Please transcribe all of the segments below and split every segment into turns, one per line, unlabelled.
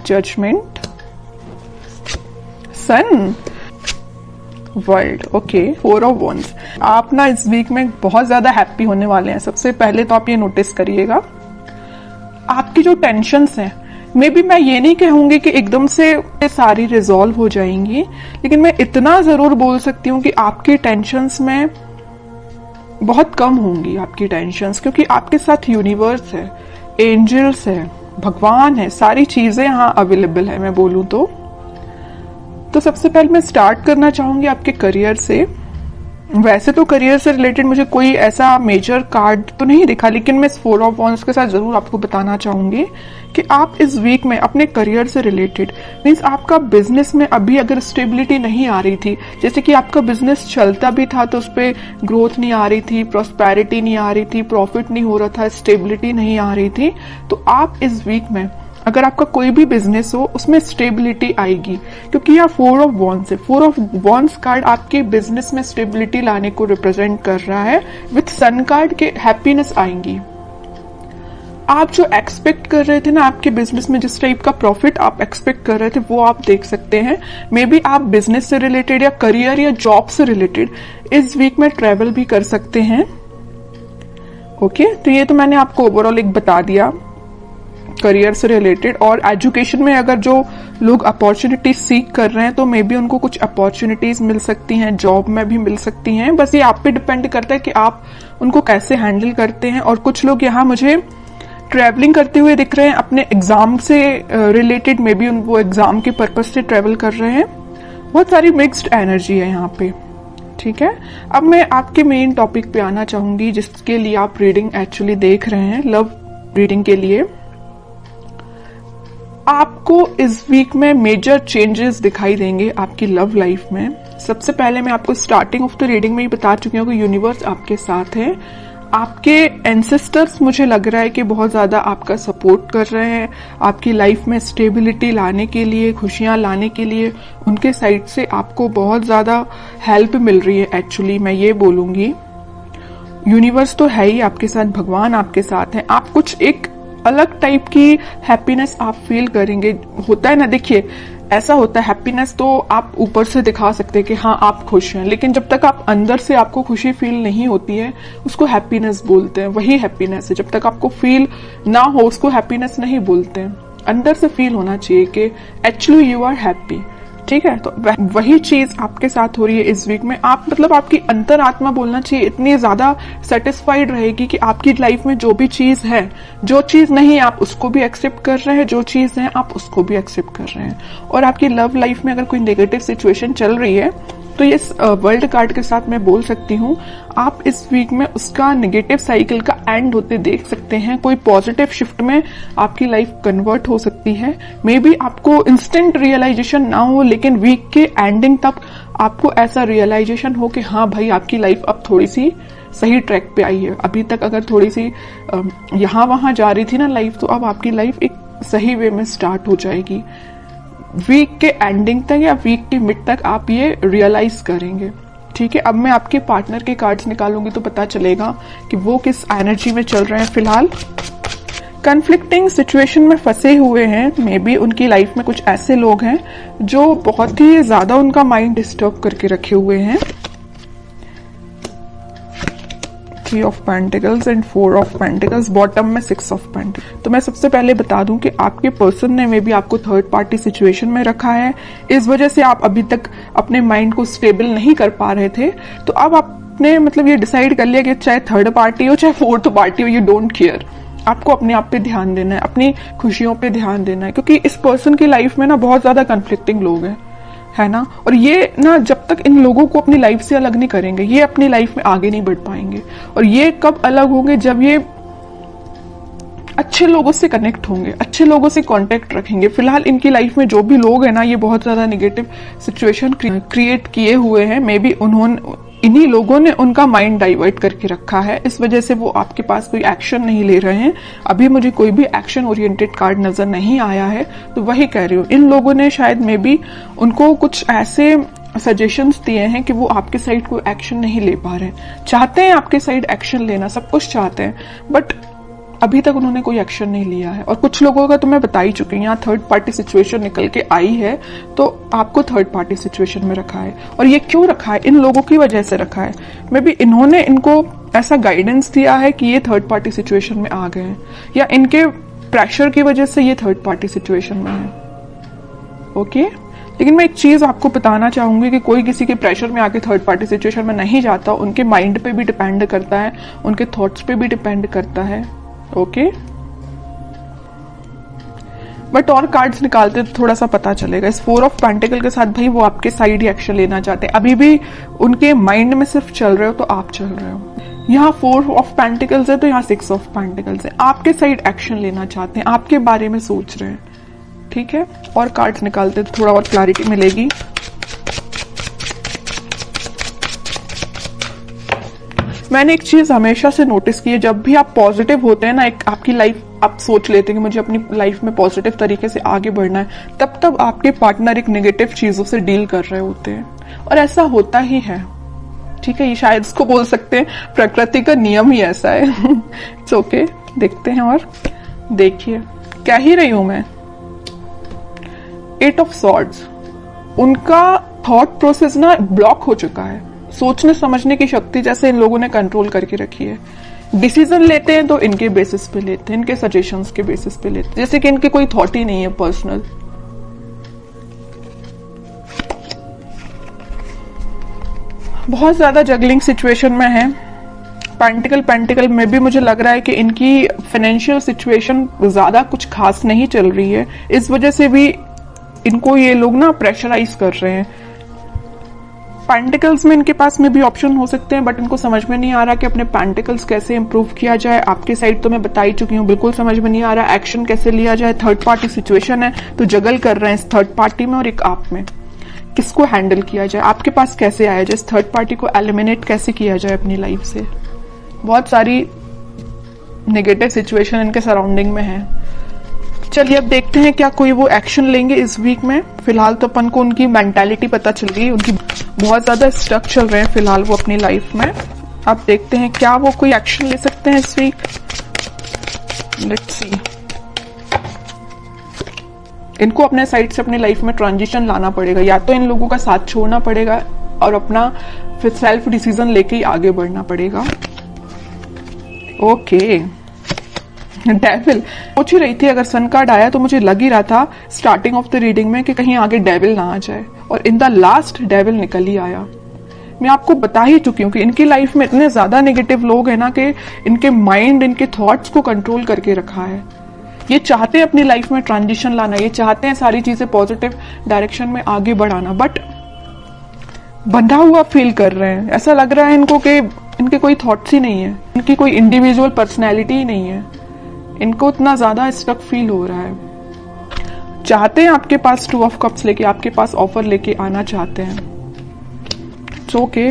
Judgement, sun, world. Okay, 4 of wands. आप ना इस वीक में बहुत ज्यादा हैप्पी होने वाले हैं। सबसे पहले तो आप ये नोटिस करिएगा, आपकी जो टेंशन्स हैं, मे बी मैं ये नहीं कहूंगी कि एकदम से सारी रिजॉल्व हो जाएंगी, लेकिन मैं इतना जरूर बोल सकती हूँ कि आपकी टेंशन्स में बहुत कम होंगी आपकी टेंशन्स, क्योंकि आपके साथ यूनिवर्स है, एंजल्स है, भगवान है, सारी चीजें यहाँ अवेलेबल है मैं बोलूँ तो सबसे पहले मैं स्टार्ट करना चाहूंगी आपके करियर से। वैसे तो करियर से रिलेटेड मुझे कोई ऐसा मेजर कार्ड तो नहीं दिखा, लेकिन मैं इस 4 ऑफ वॉन्ड्स के साथ जरूर आपको बताना चाहूंगी कि आप इस वीक में अपने करियर से रिलेटेड, मीन्स आपका बिजनेस में अभी अगर स्टेबिलिटी नहीं आ रही थी, जैसे कि आपका बिजनेस चलता भी था तो उस पर ग्रोथ नहीं आ रही थी, प्रॉस्पेरिटी नहीं आ रही थी, प्रॉफिट नहीं हो रहा था, स्टेबिलिटी नहीं आ रही थी, तो आप इस वीक में अगर आपका कोई भी बिजनेस हो उसमें स्टेबिलिटी आएगी, क्योंकि यह 4 ऑफ वॉन्ड्स है। 4 ऑफ वॉन्ड्स कार्ड आपके बिजनेस में स्टेबिलिटी लाने को रिप्रेजेंट कर रहा है। विथ सन कार्ड के हैप्पीनेस आएंगी। आप जो एक्सपेक्ट कर रहे थे ना आपके बिजनेस में, जिस टाइप का प्रॉफिट आप एक्सपेक्ट कर रहे थे वो आप देख सकते हैं। मे बी आप बिजनेस से रिलेटेड या करियर या जॉब से रिलेटेड इस वीक में ट्रेवल भी कर सकते हैं। ओके, तो ये तो मैंने आपको ओवरऑल एक बता दिया करियर से रिलेटेड। और एजुकेशन में अगर जो लोग अपॉर्चुनिटी सीख कर रहे हैं तो मे बी उनको कुछ अपॉर्चुनिटीज मिल सकती हैं, जॉब में भी मिल सकती हैं। बस ये आप पे डिपेंड करता है कि आप उनको कैसे हैंडल करते हैं। और कुछ लोग यहाँ मुझे ट्रैवलिंग करते हुए दिख रहे हैं अपने एग्जाम से रिलेटेड, मे बी वो एग्जाम के पर्पज से ट्रैवल कर रहे हैं। बहुत सारी मिक्स्ड एनर्जी है यहाँ पे, ठीक है। अब मैं आपके मेन टॉपिक पे आना चाहूंगी जिसके लिए आप रीडिंग एक्चुअली देख रहे हैं, लव रीडिंग के लिए। आपको इस वीक में मेजर चेंजेस दिखाई देंगे आपकी लव लाइफ में। सबसे पहले मैं आपको स्टार्टिंग ऑफ द रीडिंग में ही बता चुकी हूँ कि यूनिवर्स आपके साथ है। आपके एंसेस्टर्स मुझे लग रहा है कि बहुत ज्यादा आपका सपोर्ट कर रहे हैं आपकी लाइफ में स्टेबिलिटी लाने के लिए, खुशियां लाने के लिए। उनके साइड से आपको बहुत ज्यादा हेल्प मिल रही है। एक्चुअली मैं ये बोलूंगी यूनिवर्स तो है ही आपके साथ, भगवान आपके साथ है। आप कुछ एक अलग टाइप की हैप्पीनेस आप फील करेंगे। होता है ना, देखिए ऐसा होता है, हैप्पीनेस तो आप ऊपर से दिखा सकते हैं कि हाँ आप खुश हैं, लेकिन जब तक आप अंदर से आपको खुशी फील नहीं होती है उसको हैप्पीनेस बोलते हैं। वही हैप्पीनेस है, जब तक आपको फील ना हो उसको हैप्पीनेस नहीं बोलते हैं। अंदर से फील होना चाहिए कि एक्चुअली यू आर हैप्पी, ठीक है। तो वही चीज आपके साथ हो रही है इस वीक में। आप मतलब आपकी अंतरात्मा बोलना चाहिए इतनी ज्यादा सेटिस्फाइड रहेगी कि आपकी लाइफ में जो भी चीज है, जो चीज नहीं आप उसको भी एक्सेप्ट कर रहे हैं, जो चीज है आप उसको भी एक्सेप्ट कर रहे हैं। और आपकी लव लाइफ में अगर कोई नेगेटिव सिचुएशन चल रही है तो ये वर्ल्ड कार्ड के साथ मैं बोल सकती हूँ आप इस वीक में उसका नेगेटिव साइकिल का एंड होते देख सकते हैं। कोई पॉजिटिव शिफ्ट में आपकी लाइफ कन्वर्ट हो सकती है। मे बी आपको इंस्टेंट रियलाइजेशन ना हो, लेकिन वीक के एंडिंग तक आपको ऐसा रियलाइजेशन हो कि हाँ भाई आपकी लाइफ अब थोड़ी सी सही ट्रैक पे आई है। अभी तक अगर थोड़ी सी यहाँ वहां जा रही थी ना लाइफ, तो अब आपकी लाइफ एक सही वे में स्टार्ट हो जाएगी। वीक के एंडिंग तक या वीक के मिड तक आप ये रियलाइज करेंगे, ठीक है। अब मैं आपके पार्टनर के कार्ड्स निकालूंगी तो पता चलेगा कि वो किस एनर्जी में चल रहे हैं फिलहाल। कन्फ्लिक्टिंग सिचुएशन में फंसे हुए हैं। मे बी उनकी लाइफ में कुछ ऐसे लोग हैं जो बहुत ही ज्यादा उनका माइंड डिस्टर्ब करके रखे हुए हैं। 3 of pentacles and 4 of pentacles, bottom में 6 ऑफ पेंटिकल्स। तो मैं सबसे पहले बता दूं कि आपके पर्सन ने मे बी आपको थर्ड पार्टी सिचुएशन में रखा है। इस वजह से आप अभी तक अपने माइंड को स्टेबल नहीं कर पा रहे थे। तो अब आपने मतलब ये डिसाइड कर लिया कि चाहे थर्ड पार्टी हो चाहे फोर्थ पार्टी हो, यू डोंट केयर। आपको अपने आप पे ध्यान देना है, अपनी खुशियों पे ध्यान देना है, क्योंकि इस पर्सन की लाइफ में ना बहुत ज्यादा कन्फ्लिक्टिंग लोग हैं, है ना। और ये ना जब तक इन लोगों को अपनी लाइफ से अलग नहीं करेंगे, ये अपनी लाइफ में आगे नहीं बढ़ पाएंगे। और ये कब अलग होंगे, जब ये अच्छे लोगों से कनेक्ट होंगे, अच्छे लोगों से कांटेक्ट रखेंगे। फिलहाल इनकी लाइफ में जो भी लोग हैं ना, ये बहुत ज्यादा नेगेटिव सिचुएशन क्रिएट किए हुए हैं। मे बी इन्हीं लोगों ने उनका माइंड डाइवर्ट करके रखा है। इस वजह से वो आपके पास कोई एक्शन नहीं ले रहे हैं। अभी मुझे कोई भी एक्शन ओरिएंटेड कार्ड नजर नहीं आया है, तो वही कह रही हूँ। इन लोगों ने शायद मे बी उनको कुछ ऐसे सजेशंस दिए हैं कि वो आपके साइड कोई एक्शन नहीं ले पा रहे हैं। चाहते हैं आपके साइड एक्शन लेना, सब कुछ चाहते हैं, बट अभी तक उन्होंने कोई एक्शन नहीं लिया है। और कुछ लोगों का तो मैं बता ही चुकी हूँ, यहाँ थर्ड पार्टी सिचुएशन निकल के आई है, तो आपको थर्ड पार्टी सिचुएशन में रखा है। और ये क्यों रखा है? इन लोगों की वजह से रखा है। मे बी इन्होंने इनको ऐसा गाइडेंस दिया है कि ये थर्ड पार्टी सिचुएशन में आ गए हैं, या इनके प्रेशर की वजह से ये थर्ड पार्टी सिचुएशन में है। ओके, लेकिन मैं एक चीज आपको बताना चाहूंगी कि कोई किसी के प्रेशर में आके थर्ड पार्टी सिचुएशन में नहीं जाता। उनके माइंड पे भी डिपेंड करता है, उनके थॉट्स पे भी डिपेंड करता है। ओके, बट और कार्ड्स निकालते तो थोड़ा सा पता चलेगा। इस 4 ऑफ पेंटिकल के साथ भाई वो आपके साइड ही एक्शन लेना चाहते हैं। अभी भी उनके माइंड में सिर्फ चल रहे हो तो आप चल रहे हो। यहाँ 4 ऑफ पेंटिकल्स है तो यहाँ 6 ऑफ पेंटिकल्स है। आपके साइड एक्शन लेना चाहते हैं, आपके बारे में सोच रहे हैं। ठीक है, और कार्ड्स निकालते तो थोड़ा और क्लैरिटी मिलेगी। मैंने एक चीज हमेशा से नोटिस की है, जब भी आप पॉजिटिव होते हैं ना, एक आपकी लाइफ आप सोच लेते हैं कि मुझे अपनी लाइफ में पॉजिटिव तरीके से आगे बढ़ना है, तब आपके पार्टनर एक नेगेटिव चीजों से डील कर रहे होते हैं। और ऐसा होता ही है। ठीक है, ये शायद इसको बोल सकते हैं प्रकृति का नियम ही ऐसा है। इट्स ओके, देखते हैं। और देखिए क्या ही रही हूं मैं, 8 ऑफ सॉर्ड्स। उनका थॉट प्रोसेस ना ब्लॉक हो चुका है। सोचने समझने की शक्ति जैसे इन लोगों ने कंट्रोल करके रखी है। डिसीजन लेते हैं तो इनके बेसिस पे लेते हैं, इनके सजेशंस के बेसिस पे लेते हैं, जैसे कि इनके कोई थॉट ही नहीं है पर्सनल। बहुत ज्यादा जगलिंग सिचुएशन में है। पेंटिकल में भी मुझे लग रहा है कि इनकी फाइनेंशियल सिचुएशन ज्यादा कुछ खास नहीं चल रही है। इस वजह से भी इनको ये लोग ना प्रेशराइज कर रहे हैं। पेंटिकल्स में इनके पास में भी ऑप्शन हो सकते हैं, बट इनको समझ में नहीं आ रहा कि अपने पेंटिकल्स कैसे इंप्रूव किया जाए। आपके साइड तो मैं बता ही चुकी हूँ, बिल्कुल समझ में नहीं आ रहा एक्शन कैसे लिया जाए। थर्ड पार्टी सिचुएशन है तो जगल कर रहे हैं इस थर्ड पार्टी में और एक आप में। किसको हैंडल किया जाए, आपके पास कैसे आया जाए, इस थर्ड पार्टी को एलिमिनेट कैसे किया जाए अपनी लाइफ से। बहुत सारी नेगेटिव सिचुएशन इनके सराउंडिंग में है। चलिए अब देखते हैं क्या कोई वो एक्शन लेंगे इस वीक में। फिलहाल तो अपन को उनकी मेंटालिटी पता चल गई, उनकी बहुत ज्यादा स्टक चल रहे हैं फिलहाल वो अपनी लाइफ में। अब देखते हैं क्या वो कोई एक्शन ले सकते हैं इस वीक। Let's see. इनको अपने साइड से अपनी लाइफ में ट्रांजिशन लाना पड़ेगा, या तो इन लोगों का साथ छोड़ना पड़ेगा और अपना फिर सेल्फ डिसीजन लेके ही आगे बढ़ना पड़ेगा। ओके, डेविल पूछ ही रही थी, अगर सन कार्ड आया तो मुझे लग ही रहा था स्टार्टिंग ऑफ द रीडिंग में कि कहीं आगे डेविल ना आ जाए, और इन द लास्ट डेविल निकल ही आया। मैं आपको बता ही चुकी हूँ कि इनकी लाइफ में इतने ज्यादा नेगेटिव लोग हैं ना कि इनके माइंड इनके थॉट्स को कंट्रोल करके रखा है। ये चाहते हैं अपनी लाइफ में ट्रांजिशन लाना, ये चाहते हैं सारी चीजें पॉजिटिव डायरेक्शन में आगे बढ़ाना, बट बंधा हुआ फील कर रहे हैं। ऐसा लग रहा है इनको कि इनके कोई थॉट्स ही नहीं है, इनकी कोई इंडिविजुअल पर्सनैलिटी ही नहीं है। इनको इतना ज्यादा स्टक फील हो रहा है। चाहते हैं आपके पास 2 ऑफ कप्स लेके, आपके पास ऑफर लेके आना चाहते हैं। ओके,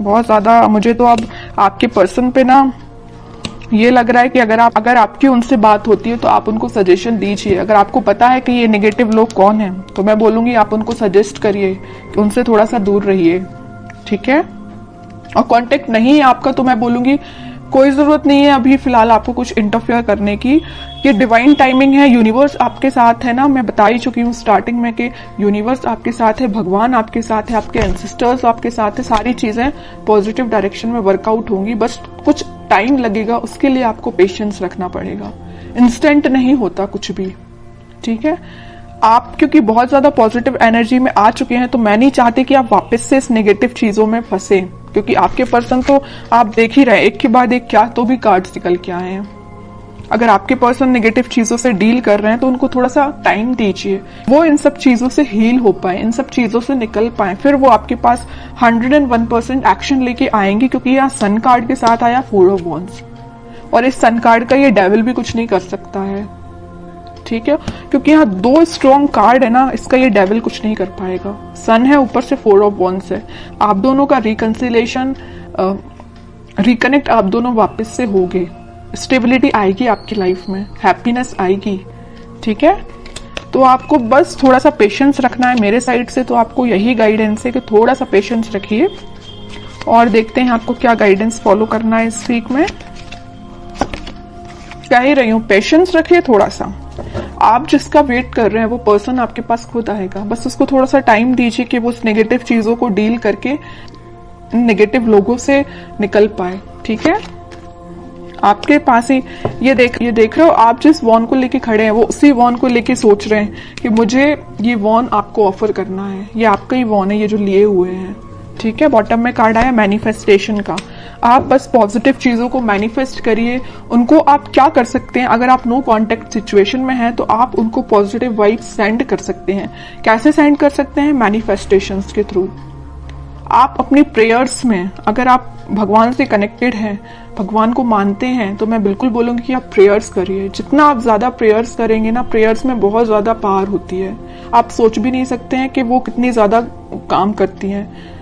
बहुत ज्यादा मुझे तो अब आपके पर्सन पे ना ये लग रहा है कि अगर आपकी उनसे बात होती है तो आप उनको सजेशन दीजिए। अगर आपको पता है कि ये नेगेटिव लोग कौन हैं तो मैं बोलूंगी आप उनको सजेस्ट करिए कि उनसे थोड़ा सा दूर रहिए। ठीक है, और कांटेक्ट नहीं है आपका तो मैं बोलूंगी कोई जरूरत नहीं है अभी फिलहाल आपको कुछ इंटरफेयर करने की। ये डिवाइन टाइमिंग है, यूनिवर्स आपके साथ है ना। मैं बता ही चुकी हूँ स्टार्टिंग में कि यूनिवर्स आपके साथ है, भगवान आपके साथ है, आपके एंसेस्टर्स आपके साथ है। सारी चीजें पॉजिटिव डायरेक्शन में वर्कआउट होंगी, बस कुछ टाइम लगेगा, उसके लिए आपको पेशेंस रखना पड़ेगा। इंस्टेंट नहीं होता कुछ भी। ठीक है, आप क्योंकि बहुत ज्यादा पॉजिटिव एनर्जी में आ चुके हैं तो मैं नहीं चाहती कि आप वापस से इस नेगेटिव चीजों में फंसे, क्योंकि आपके पर्सन तो आप देख ही रहे हैं एक के बाद एक क्या तो भी कार्ड्स निकल के आए हैं। अगर आपके पर्सन नेगेटिव चीजों से डील कर रहे हैं तो उनको थोड़ा सा टाइम दीजिए, वो इन सब चीजों से हील हो पाए, इन सब चीजों से निकल पाए, फिर वो आपके पास 101% एक्शन लेके आएंगे। क्योंकि यहाँ सन कार्ड के साथ आया 4 ऑफ वॉन्ड्स, और इस सन कार्ड का ये डेविल भी कुछ नहीं कर सकता है। ठीक है, क्योंकि यहाँ 2 स्ट्रॉन्ग कार्ड है ना, इसका ये डेविल कुछ नहीं कर पाएगा। सन है, ऊपर से 4 ऑफ वॉन्ड्स है। आप दोनों का रिकंसिलेशन, रिकनेक्ट आप दोनों वापस से होगे, स्टेबिलिटी आएगी आपकी लाइफ में, हैप्पीनेस आएगी। ठीक है, तो आपको बस थोड़ा सा पेशेंस रखना है मेरे साइड से, तो आपको यही गाइडेंस है कि थोड़ा सा पेशेंस रखिए और देखते हैं आपको क्या गाइडेंस फॉलो करना है इस वीक में। कह ही रही हूँ, पेशेंस रखिए थोड़ा सा। आप जिसका वेट कर रहे हैं वो पर्सन आपके पास खुद आएगा, बस उसको थोड़ा सा टाइम दीजिए कि वो उस नेगेटिव चीजों को डील करके नेगेटिव लोगों से निकल पाए। ठीक है, आपके पास ही ये देख रहे हो, आप जिस वॉन को लेके खड़े हैं वो उसी वॉन को लेके सोच रहे हैं कि मुझे ये वॉन आपको ऑफर करना है, ये आपका ही वॉन है ये जो लिए हुए हैं। ठीक है, बॉटम में कार्ड आया मैनिफेस्टेशन का। आप बस पॉजिटिव चीजों को मैनिफेस्ट करिए। उनको आप क्या कर सकते हैं, अगर आप नो कांटेक्ट सिचुएशन में हैं तो आप उनको पॉजिटिव वाइब्स सेंड कर सकते हैं। कैसे सेंड कर सकते हैं? मैनिफेस्टेशंस के थ्रू। आप अपनी प्रेयर्स में, अगर आप भगवान से कनेक्टेड हैं, भगवान को मानते हैं, तो मैं बिल्कुल बोलूंगी कि आप प्रेयर्स करिए। जितना आप ज्यादा प्रेयर्स करेंगे ना, प्रेयर्स में बहुत ज्यादा पावर होती है। आप सोच भी नहीं सकते हैं कि वो कितनी ज्यादा काम करती हैं।